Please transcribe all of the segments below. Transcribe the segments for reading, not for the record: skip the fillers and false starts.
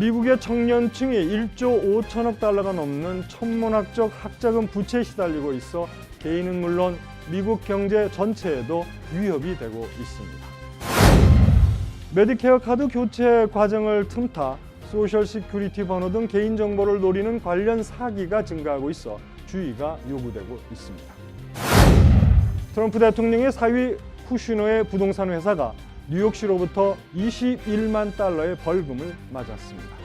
미국의 청년층이 1조 5천억 달러가 넘는 천문학적 학자금 부채에 시달리고 있어 개인은 물론 미국 경제 전체에도 위협이 되고 있습니다. 메디케어 카드 교체 과정을 틈타 소셜 시큐리티 번호 등 개인정보를 노리는 관련 사기가 증가하고 있어 주의가 요구되고 있습니다. 트럼프 대통령의 사위 쿠슈너의 부동산 회사가 뉴욕시로부터 21만 달러의 벌금을 맞았습니다.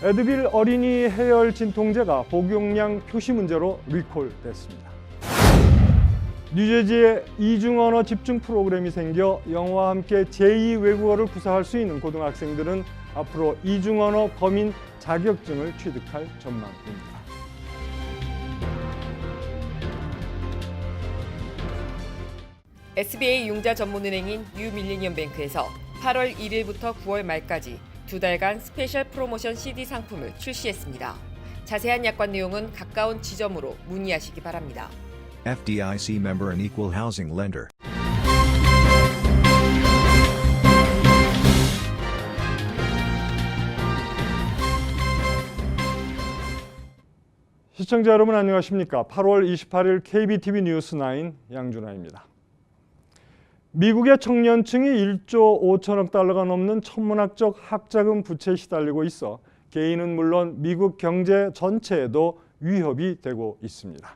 에드빌 어린이 해열 진통제가 복용량 표시 문제로 리콜됐습니다. 뉴저지에 이중언어 집중 프로그램이 생겨 영어와 함께 제2 외국어를 구사할 수 있는 고등학생들은 앞으로 이중언어 범인 자격증을 취득할 전망입니다. SBA 융자 전문은행인 뉴밀리니엄뱅크에서 8월 1일부터 9월 말까지 2달간 스페셜 프로모션 CD 상품을 출시했습니다. 자세한 약관 내용은 가까운 지점으로 문의하시기 바랍니다. FDIC member and equal housing lender. 시청자 여러분 안녕하십니까? 8월 28일 KBTV 뉴스 9 양준하입니다. 미국의 청년층이 1조 5천억 달러가 넘는 천문학적 학자금 부채에 시달리고 있어 개인은 물론 미국 경제 전체에도 위협이 되고 있습니다.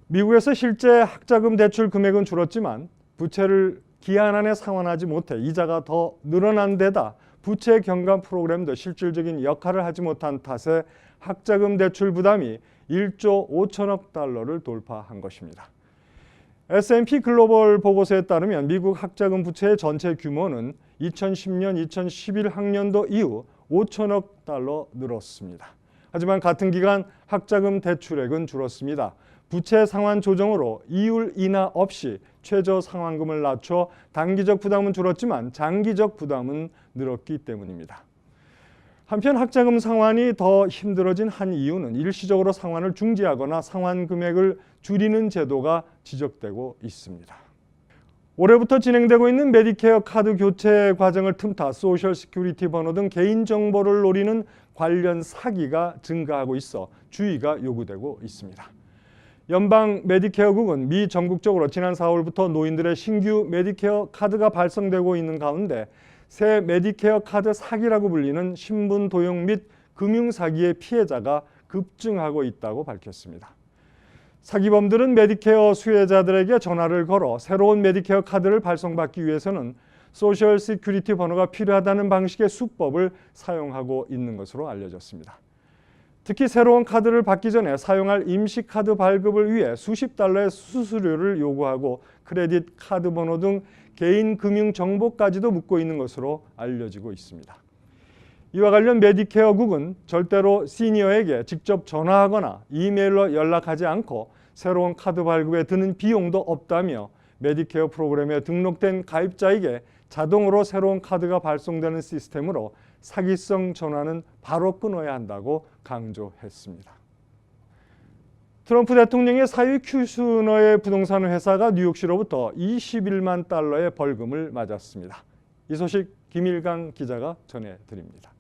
미국에서 실제 학자금 대출 금액은 줄었지만 부채를 기한 안에 상환하지 못해 이자가 더 늘어난 데다 부채 경감 프로그램도 실질적인 역할을 하지 못한 탓에 학자금 대출 부담이 1조 5천억 달러를 돌파한 것입니다. S&P 글로벌 보고서에 따르면 미국 학자금 부채의 전체 규모는 2010년, 2011 학년도 이후 5천억 달러 늘었습니다. 하지만 같은 기간 학자금 대출액은 줄었습니다. 부채 상환 조정으로 이율 인하 없이 최저 상환금을 낮춰 단기적 부담은 줄었지만 장기적 부담은 늘었기 때문입니다. 한편 학자금 상환이 더 힘들어진 한 이유는 일시적으로 상환을 중지하거나 상환 금액을 줄이는 제도가 지적되고 있습니다. 올해부터 진행되고 있는 메디케어 카드 교체 과정을 틈타 소셜 시큐리티 번호 등 개인정보를 노리는 관련 사기가 증가하고 있어 주의가 요구되고 있습니다. 연방 메디케어국은 미 전국적으로 지난 4월부터 노인들의 신규 메디케어 카드가 발송되고 있는 가운데 새 메디케어 카드 사기라고 불리는 신분 도용 및 금융 사기의 피해자가 급증하고 있다고 밝혔습니다. 사기범들은 메디케어 수혜자들에게 전화를 걸어 새로운 메디케어 카드를 발송받기 위해서는 소셜 시큐리티 번호가 필요하다는 방식의 수법을 사용하고 있는 것으로 알려졌습니다. 특히 새로운 카드를 받기 전에 사용할 임시 카드 발급을 위해 수십 달러의 수수료를 요구하고 크레딧 카드 번호 등 개인 금융 정보까지도 묻고 있는 것으로 알려지고 있습니다. 이와 관련 메디케어국은 절대로 시니어에게 직접 전화하거나 이메일로 연락하지 않고 새로운 카드 발급에 드는 비용도 없다며 메디케어 프로그램에 등록된 가입자에게 자동으로 새로운 카드가 발송되는 시스템으로 사기성 전화는 바로 끊어야 한다고 강조했습니다. 트럼프 대통령의 사위 쿠슈너의 부동산 회사가 뉴욕시로부터 21만 달러의 벌금을 맞았습니다. 이 소식 김일강 기자가 전해드립니다.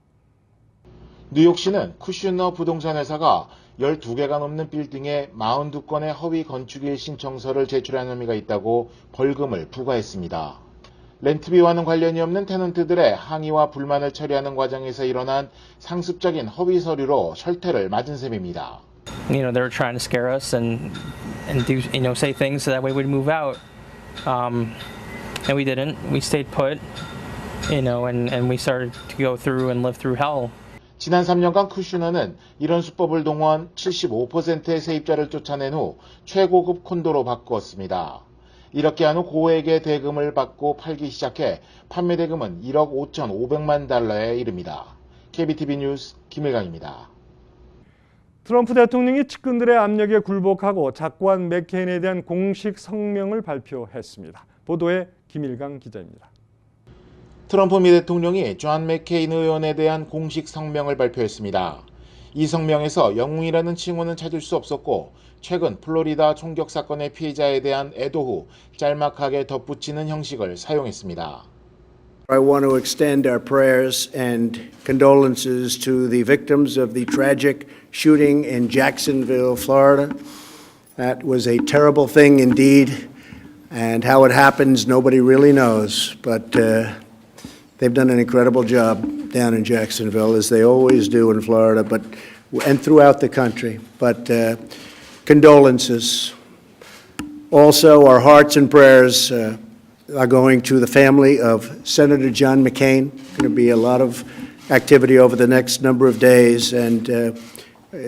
뉴욕시는 쿠슈너 부동산 회사가 12개가 넘는 빌딩에 42건의 허위 건축일 신청서를 제출한 혐의가 있다고 벌금을 부과했습니다. 렌트비와는 관련이 없는 테넌트들의 항의와 불만을 처리하는 과정에서 일어난 상습적인 허위 서류로 철퇴를 맞은 셈입니다. They were trying to scare us and do say things so that way we'd move out, and we didn't. We stayed put, and we started to go through and live through hell. 지난 3년간 쿠슈너는 이런 수법을 동원 75%의 세입자를 쫓아낸 후 최고급 콘도로 바꾸었습니다. 이렇게 한 후 고액의 대금을 받고 팔기 시작해 판매 대금은 1억 5,500만 달러에 이릅니다. KBTV 뉴스 김일강입니다. 트럼프 대통령이 측근들의 압력에 굴복하고 작고한 맥케인에 대한 공식 성명을 발표했습니다. 보도에 김일강 기자입니다. 트럼프 미 대통령이 존 맥케인 의원에 대한 공식 성명을 발표했습니다. 이 성명에서 영웅이라는 칭호는 찾을 수 없었고 최근 플로리다 총격 사건의 피해자에 대한 애도 후 짤막하게 덧붙이는 형식을 사용했습니다. I want to extend our prayers and condolences to the victims of the tragic shooting in Jacksonville, Florida. That was a terrible thing indeed, and how it happens, nobody really knows, but they've done an incredible job down in Jacksonville, as they always do in Florida, and throughout the country. But condolences. Also, our hearts and prayers are going to the family of Senator John McCain. Going to be a lot of activity over the next number of days, and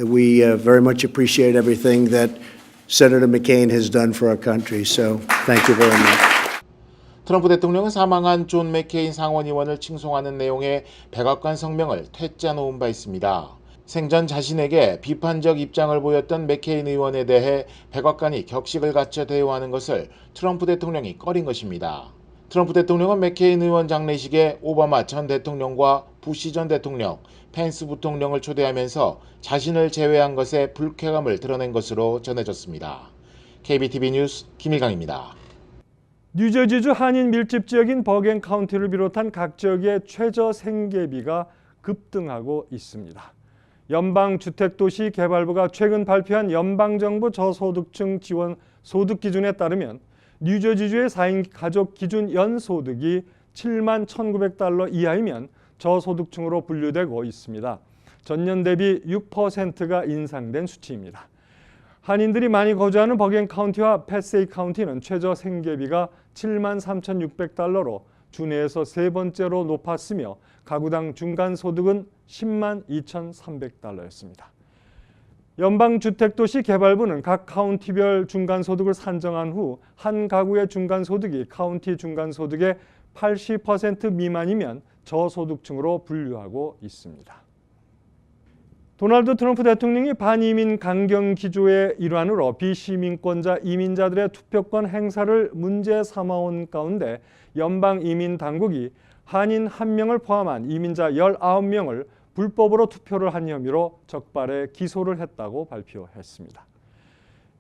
we very much appreciate everything that Senator McCain has done for our country. So, thank you very much. 트럼프 대통령은 사망한 존 맥케인 상원의원을 칭송하는 내용의 백악관 성명을 퇴짜 놓은 바 있습니다. 생전 자신에게 비판적 입장을 보였던 맥케인 의원에 대해 백악관이 격식을 갖춰 대우하는 것을 트럼프 대통령이 꺼린 것입니다. 트럼프 대통령은 맥케인 의원 장례식에 오바마 전 대통령과 부시 전 대통령, 펜스 부통령을 초대하면서 자신을 제외한 것에 불쾌감을 드러낸 것으로 전해졌습니다. KBTV 뉴스 김일강입니다. 뉴저지주 한인 밀집 지역인 버겐 카운티를 비롯한 각 지역의 최저 생계비가 급등하고 있습니다. 연방주택도시개발부가 최근 발표한 연방정부 저소득층 지원 소득 기준에 따르면 뉴저지주의 4인 가족 기준 연소득이 7만 1,900달러 이하이면 저소득층으로 분류되고 있습니다. 전년 대비 6%가 인상된 수치입니다. 한인들이 많이 거주하는 버겐 카운티와 패세이 카운티는 최저 생계비가 7만 3,600달러로 주내에서 세 번째로 높았으며 가구당 중간소득은 10만 2,300달러였습니다. 연방주택도시개발부는 각 카운티별 중간소득을 산정한 후 한 가구의 중간소득이 카운티 중간소득의 80% 미만이면 저소득층으로 분류하고 있습니다. 도널드 트럼프 대통령이 반이민 강경 기조의 일환으로 비시민권자 이민자들의 투표권 행사를 문제 삼아온 가운데 연방 이민 당국이 한인 1명을 포함한 이민자 19명을 불법으로 투표를 한 혐의로 적발해 기소를 했다고 발표했습니다.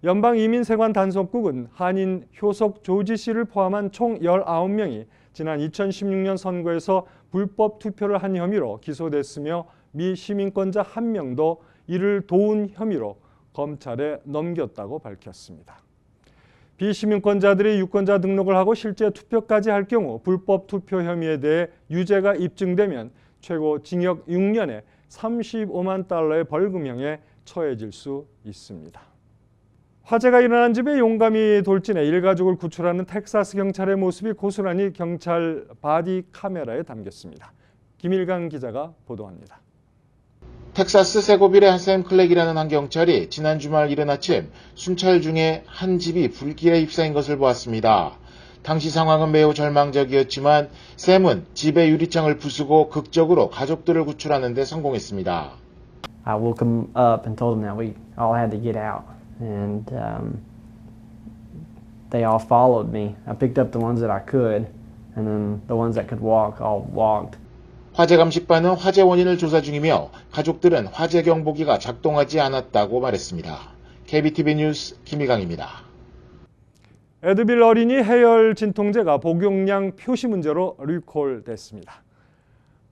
연방이민세관 단속국은 한인 효석 조지 씨를 포함한 총 19명이 지난 2016년 선거에서 불법 투표를 한 혐의로 기소됐으며 미 시민권자 1명도 이를 도운 혐의로 검찰에 넘겼다고 밝혔습니다. 비시민권자들이 유권자 등록을 하고 실제 투표까지 할 경우 불법 투표 혐의에 대해 유죄가 입증되면 최고 징역 6년에 35만 달러의 벌금형에 처해질 수 있습니다. 화재가 일어난 집에 용감히 돌진해 일가족을 구출하는 텍사스 경찰의 모습이 고스란히 경찰 바디 카메라에 담겼습니다. 김일강 기자가 보도합니다. 텍사스 세고빌의 한 샘 클렉이라는 한 경찰이 지난 주말 이른 아침 순찰 중에 한 집이 불길에 휩싸인 것을 보았습니다. 당시 상황은 매우 절망적이었지만 샘은 집의 유리창을 부수고 극적으로 가족들을 구출하는 데 성공했습니다. I woke them up and told them that we all had to get out, and they all followed me. I picked up the ones that I could, and then the ones that could walk all walked. 화재감식반은 화재 원인을 조사 중이며 가족들은 화재 경보기가 작동하지 않았다고 말했습니다. KBTV 뉴스 김일강입니다. 에드빌 어린이 해열 진통제가 복용량 표시 문제로 리콜됐습니다.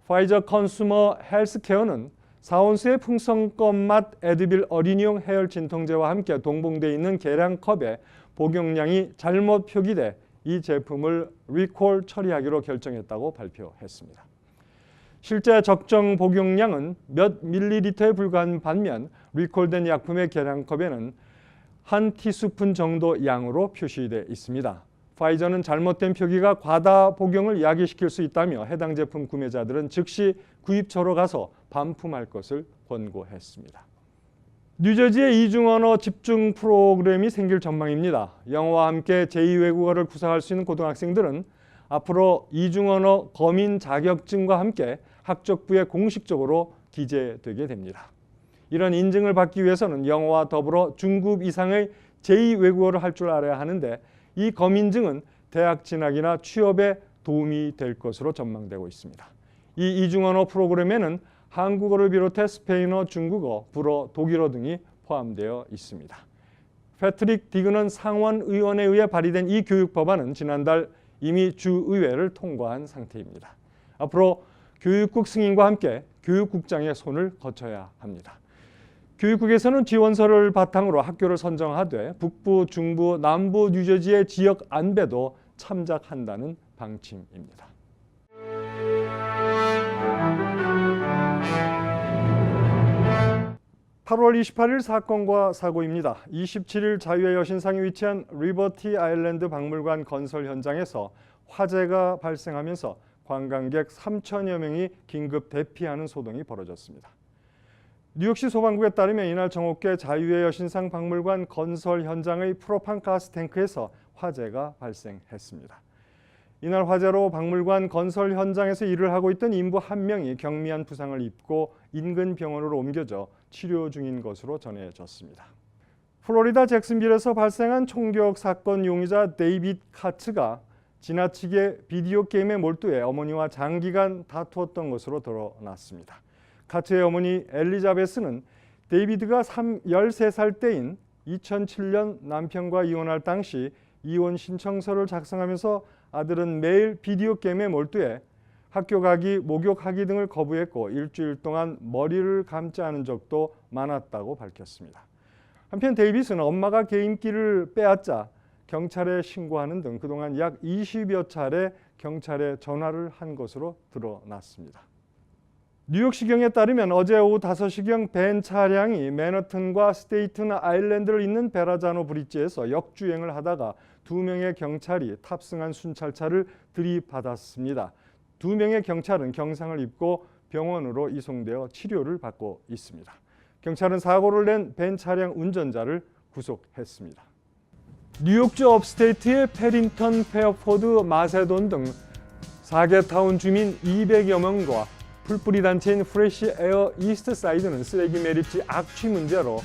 파이저 컨슈머 헬스케어는 4온스의 풍선껌 맛 에드빌 어린이용 해열 진통제와 함께 동봉되어 있는 계량컵에 복용량이 잘못 표기돼 이 제품을 리콜 처리하기로 결정했다고 발표했습니다. 실제 적정 복용량은 몇 밀리리터에 불과한 반면 리콜된 약품의 계량컵에는 한 티스푼 정도 양으로 표시되어 있습니다. 파이저는 잘못된 표기가 과다 복용을 야기시킬 수 있다며 해당 제품 구매자들은 즉시 구입처로 가서 반품할 것을 권고했습니다. 뉴저지에 이중언어 집중 프로그램이 생길 전망입니다. 영어와 함께 제2외국어를 구사할 수 있는 고등학생들은 앞으로 이중언어 거민 자격증과 함께 학적부에 공식적으로 기재되게 됩니다. 이런 인증을 받기 위해서는 영어와 더불어 중급 이상의 제2외국어를 할 줄 알아야 하는데 이 검인증은 대학 진학이나 취업에 도움이 될 것으로 전망되고 있습니다. 이 이중언어 프로그램에는 한국어를 비롯해 스페인어, 중국어, 불어, 독일어 등이 포함되어 있습니다. 패트릭 디그넌 상원 의원에 의해 발의된 이 교육 법안은 지난달 이미 주의회를 통과한 상태입니다. 앞으로 교육국 승인과 함께 교육국장의 손을 거쳐야 합니다. 교육국에서는 지원서를 바탕으로 학교를 선정하되 북부, 중부, 남부 뉴저지의 지역 안배도 참작한다는 방침입니다. (8월 28일) 사건과 사고입니다. 27일 자유의 여신상이 위치한 리버티 아일랜드 박물관 건설 현장에서 화재가 발생하면서 관광객 3천여 명이 긴급 대피하는 소동이 벌어졌습니다. 뉴욕시 소방국에 따르면 이날 정오께 자유의 여신상 박물관 건설 현장의 프로판 가스 탱크에서 화재가 발생했습니다. 이날 화재로 박물관 건설 현장에서 일을 하고 있던 인부 1명이 경미한 부상을 입고 인근 병원으로 옮겨져 치료 중인 것으로 전해졌습니다. 플로리다 잭슨빌에서 발생한 총격 사건 용의자 데이빗 카츠가 지나치게 비디오 게임에 몰두해 어머니와 장기간 다투었던 것으로 드러났습니다. 카츠의 어머니 엘리자베스는 데이비드가 13살 때인 2007년 남편과 이혼할 당시 이혼 신청서를 작성하면서 아들은 매일 비디오 게임에 몰두해 학교 가기, 목욕하기 등을 거부했고 일주일 동안 머리를 감지 않은 적도 많았다고 밝혔습니다. 한편 데이빗은 엄마가 게임기를 빼앗자 경찰에 신고하는 등 그동안 약 20여 차례 경찰에 전화를 한 것으로 드러났습니다. 뉴욕시경에 따르면 어제 오후 5시경 벤 차량이 맨하튼과 스테이튼 아일랜드를 잇는 베라자노 브릿지에서 역주행을 하다가 2명의 경찰이 탑승한 순찰차를 들이받았습니다. 2명의 경찰은 경상을 입고 병원으로 이송되어 치료를 받고 있습니다. 경찰은 사고를 낸 벤 차량 운전자를 구속했습니다. 뉴욕주 업스테이트의 페링턴, 페어포드, 마세돈 등 4개 타운 주민 200여 명과 풀뿌리 단체인 프레시 에어 이스트 사이드는 쓰레기 매립지 악취 문제로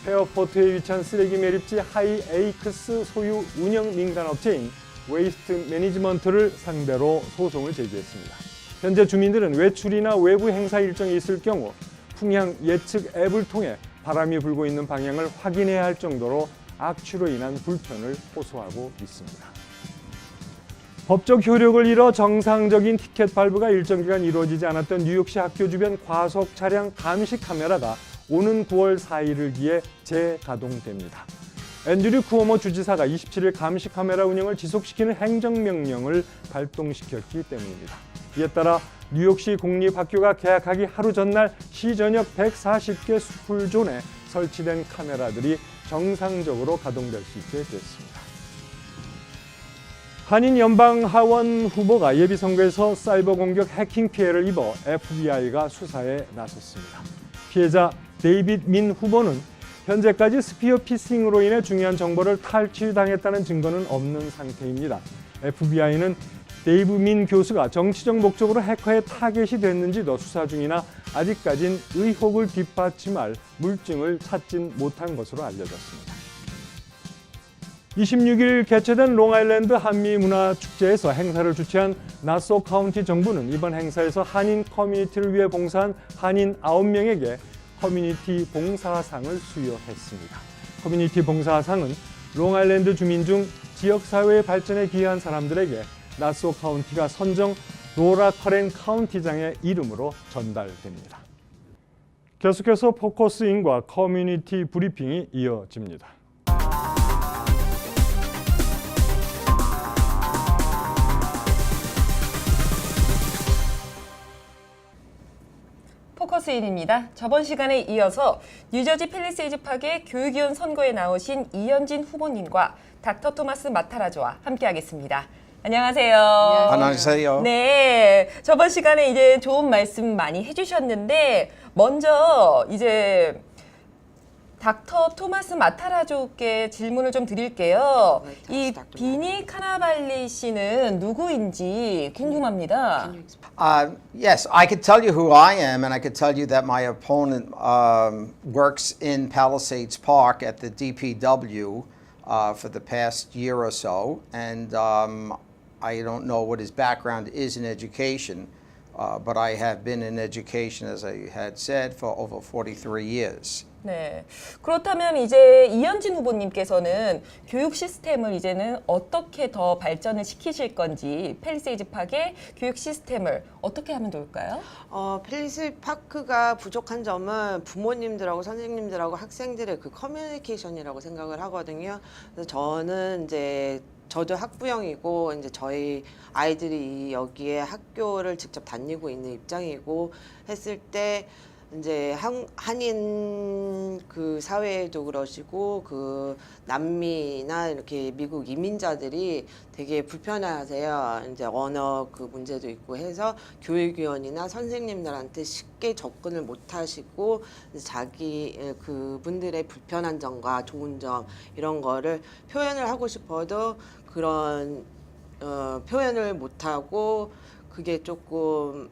페어포트에 위치한 쓰레기 매립지 하이 에이크스 소유 운영 민간업체인 웨이스트 매니지먼트를 상대로 소송을 제기했습니다. 현재 주민들은 외출이나 외부 행사 일정이 있을 경우 풍향 예측 앱을 통해 바람이 불고 있는 방향을 확인해야 할 정도로 악취로 인한 불편을 호소하고 있습니다. 법적 효력을 잃어 정상적인 티켓 발부가 일정 기간 이루어지지 않았던 뉴욕시 학교 주변 과속 차량 감시 카메라가 오는 9월 4일을 기해 재가동됩니다. 앤드류 쿠오모 주지사가 27일 감시 카메라 운영을 지속시키는 행정명령을 발동시켰기 때문입니다. 이에 따라 뉴욕시 공립학교가 개학하기 하루 전날 시 전역 140개 스쿨존에 설치된 카메라들이 정상적으로 가동될 수 있게 됐습니다. 한인 연방하원 후보가 예비선거에서 사이버 공격 해킹 피해를 입어 FBI가 수사에 나섰습니다. 피해자 데이빗 민 후보는 현재까지 스피어 피싱으로 인해 중요한 정보를 탈취당했다는 증거는 없는 상태입니다. FBI는 데이브 민 교수가 정치적 목적으로 해커에 타겟이 됐는지도 수사 중이나 아직까진 의혹을 뒷받침할 물증을 찾진 못한 것으로 알려졌습니다. 26일 개최된 롱아일랜드 한미문화축제에서 행사를 주최한 나소 카운티 정부는 이번 행사에서 한인 커뮤니티를 위해 봉사한 한인 9명에게 커뮤니티 봉사상을 수여했습니다. 커뮤니티 봉사상은 롱아일랜드 주민 중 지역사회의 발전에 기여한 사람들에게 나소 카운티가 선정 로라 커렌 카운티장의 이름으로 전달됩니다. 계속해서 포커스인과 커뮤니티 브리핑이 이어집니다. 포커스인입니다. 저번 시간에 이어서 뉴저지 팰리세이즈 파크의 교육위원 선거에 나오신 이현진 후보님과 닥터 토마스 마타라조와 함께하겠습니다. 안녕하세요. 안녕하세요. 네, 저번 시간에 이제 좋은 말씀 많이 해주셨는데 먼저 이제 닥터 토마스 마타라조께 질문을 좀 드릴게요. 이 비니 카나발리 씨는 누구인지 궁금합니다. Yes, I could tell you who I am, and I could tell you that my opponent works in Palisades Park at the DPW for the past year or so, and I don't know what his background is in education, but I have been in education, as I had said, for over 43 years. 네. 그렇다면 이제 이현진 후보님께서는 교육 시스템을 이제는 어떻게 더 발전을 시키실 건지 팰리세이즈 파크의 교육 시스템을 어떻게 하면 좋을까요? 팰리세이즈 파크가 부족한 점은 부모님들하고 선생님들하고 학생들의 그 커뮤니케이션이라고 생각을 하거든요. 그래서 저는 이제 저도 학부형이고 이제 저희 아이들이 여기에 학교를 직접 다니고 있는 입장이고 했을 때 이제 한인 그 사회에도 그러시고 그 남미나 이렇게 미국 이민자들이 되게 불편해하세요. 이제 언어 그 문제도 있고 해서 교육위원이나 선생님들한테 쉽게 접근을 못 하시고 자기 그 분들의 불편한 점과 좋은 점 이런 거를 표현을 하고 싶어도 그런 표현을 못 하고 그게 조금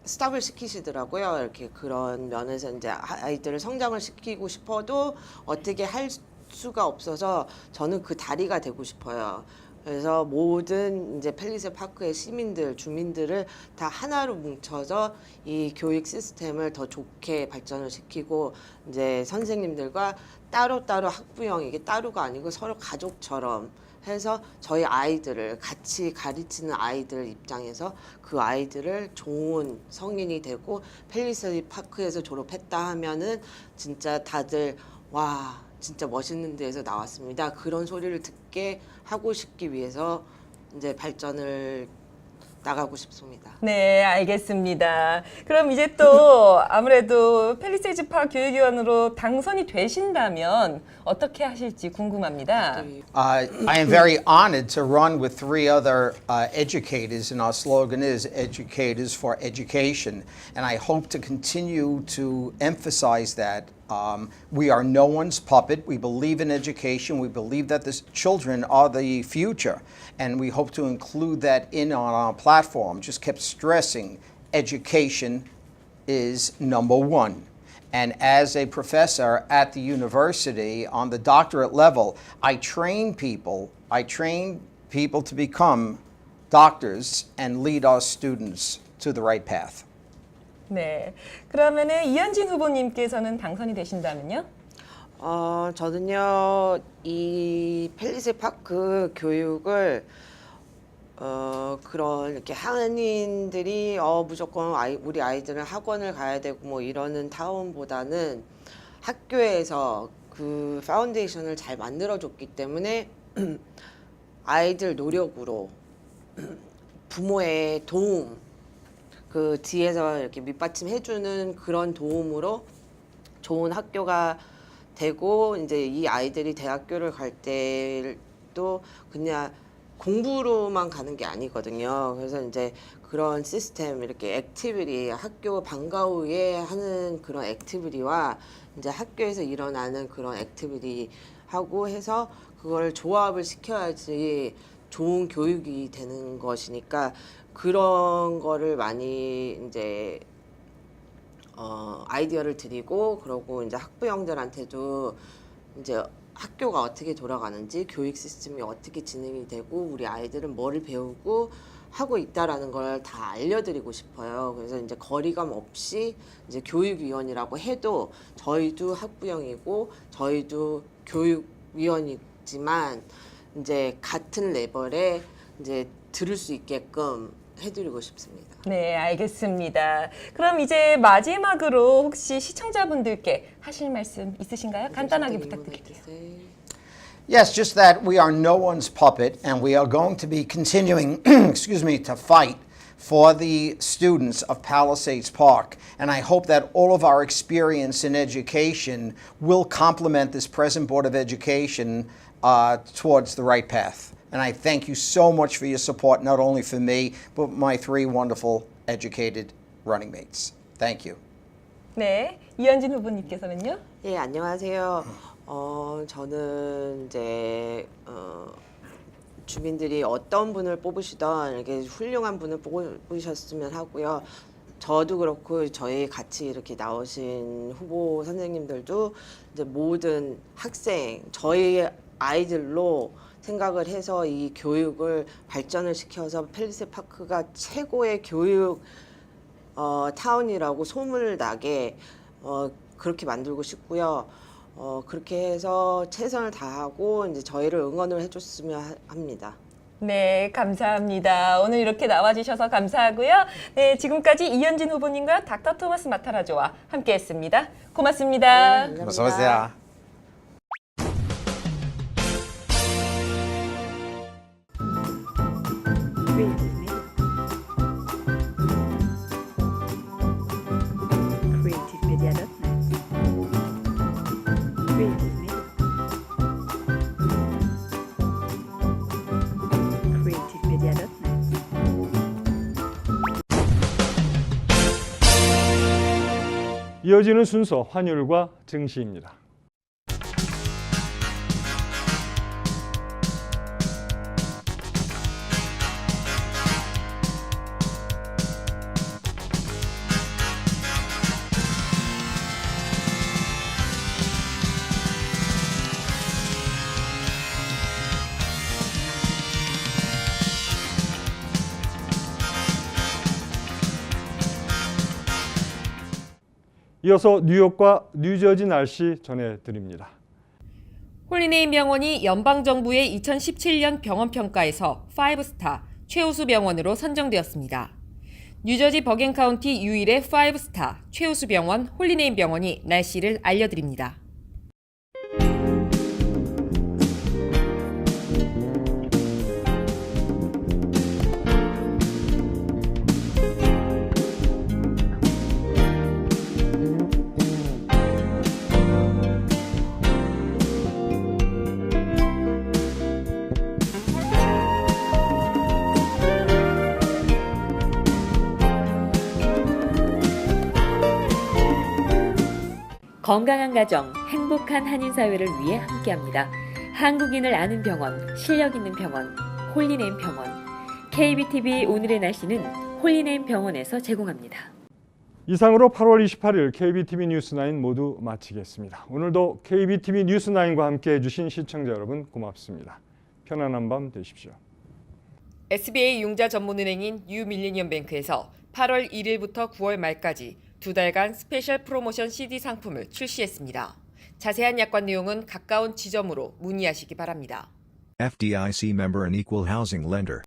스탑을 시키시더라고요. 이렇게 그런 면에서 이제 아이들을 성장을 시키고 싶어도 어떻게 할 수가 없어서 저는 그 다리가 되고 싶어요. 그래서 모든 이제 팰리세이즈 파크의 시민들, 주민들을 다 하나로 뭉쳐서 이 교육 시스템을 더 좋게 발전을 시키고 이제 선생님들과 따로따로 학부형 이게 따로가 아니고 서로 가족처럼 해서 저희 아이들을 같이 가르치는 아이들 입장에서 그 아이들을 좋은 성인이 되고 팰리세이즈 파크에서 졸업했다 하면은 진짜 다들 와 진짜 멋있는 데에서 나왔습니다. 그런 소리를 듣게 하고 싶기 위해서 이제 발전을 나가고 싶습니다. 네, 알겠습니다. 그럼 이제 또 아무래도 팰리세이즈 파크 교육위원으로 당선이 되신다면 어떻게 하실지 궁금합니다. I am very honored to run with three other educators, and our slogan is Educators for Education. And I hope to continue to emphasize that. We are no one's puppet. We believe in education. We believe that the children are the future. And we hope to include that in on our platform. Just kept stressing education is number one. And as a professor at the university on the doctorate level, I train people to become doctors and lead our students to the right path. 네, 그러면은 이현진 후보님께서는 당선이 되신다면요? 저는요 이 팰리세이즈 파크 교육을 그런 이렇게 한인들이 무조건 우리 아이들은 학원을 가야 되고 뭐 이러는 타운보다는 학교에서 그 파운데이션을 잘 만들어줬기 때문에 아이들 노력으로 부모의 도움 그 뒤에서 이렇게 밑받침해주는 그런 도움으로 좋은 학교가 되고 이제 이 아이들이 대학교를 갈 때도 그냥 공부로만 가는 게 아니거든요. 그래서 이제 그런 시스템 이렇게 액티비티 학교 방과 후에 하는 그런 액티비티와 이제 학교에서 일어나는 그런 액티비티 하고 해서 그걸 조합을 시켜야지 좋은 교육이 되는 것이니까 그런 거를 많이 이제 아이디어를 드리고 그러고 이제 학부형들한테도 이제 학교가 어떻게 돌아가는지 교육 시스템이 어떻게 진행이 되고 우리 아이들은 뭐를 배우고 하고 있다라는 걸 다 알려드리고 싶어요. 그래서 이제 거리감 없이 이제 교육위원이라고 해도 저희도 학부형이고 저희도 교육위원이지만 이제 같은 레벨에 이제 들을 수 있게끔 해드리고 싶습니다. 네, 알겠습니다. 그럼 이제 마지막으로 혹시 시청자분들께 하실 말씀 있으신가요? 간단하게 부탁드릴게요. Yes, just that we are no one's puppet, and we are going to be continuing, to fight for the students of Palisades Park. And I hope that all of our experience in education will complement this present Board of Education towards the right path. And I thank you so much for your support, not only for me, but my three wonderful educated running mates. Thank you. 네, 이현진 후보님께서는요? 예, 안녕하세요. 저는 이제 주민들이 어떤 분을 뽑으시던 이렇게 훌륭한 분을 뽑으셨으면 하고요. 저도 그렇고 저희 같이 이렇게 나오신 후보 선생님들도 이제 모든 학생, 저희 아이들로 생각을 해서 이 교육을 발전을 시켜서 팰리세이즈 파크가 최고의 교육 타운이라고 소문을 나게 그렇게 만들고 싶고요. 그렇게 해서 최선을 다하고 이제 저희를 응원을 해줬으면 합니다. 네, 감사합니다. 오늘 이렇게 나와주셔서 감사하고요. 네, 지금까지 이현진 후보님과 닥터 토마스 마타라조와 함께했습니다. 고맙습니다. 네, 어서 오세요. creativemedia.net. creativemedia.net. 이어지는 순서 환율과 증시입니다. 이어서 뉴욕과 뉴저지 날씨 전해드립니다. 홀리네임 병원이 연방정부의 2017년 병원평가에서 5스타 최우수 병원으로 선정되었습니다. 뉴저지 버겐 카운티 유일의 5스타 최우수 병원 홀리네임 병원이 날씨를 알려드립니다. 건강한 가정, 행복한 한인사회를 위해 함께합니다. 한국인을 아는 병원, 실력 있는 병원, 홀리네임 병원. KBTV 오늘의 날씨는 홀리네임 병원에서 제공합니다. 이상으로 8월 28일 KBTV 뉴스9 모두 마치겠습니다. 오늘도 KBTV 뉴스9과 함께 해주신 시청자 여러분 고맙습니다. 편안한 밤 되십시오. SBA 융자 전문은행인 유밀리니엄뱅크에서 8월 1일부터 9월 말까지 2달간 스페셜 프로모션 CD 상품을 출시했습니다. 자세한 약관 내용은 가까운 지점으로 문의하시기 바랍니다. FDIC member and equal housing lender.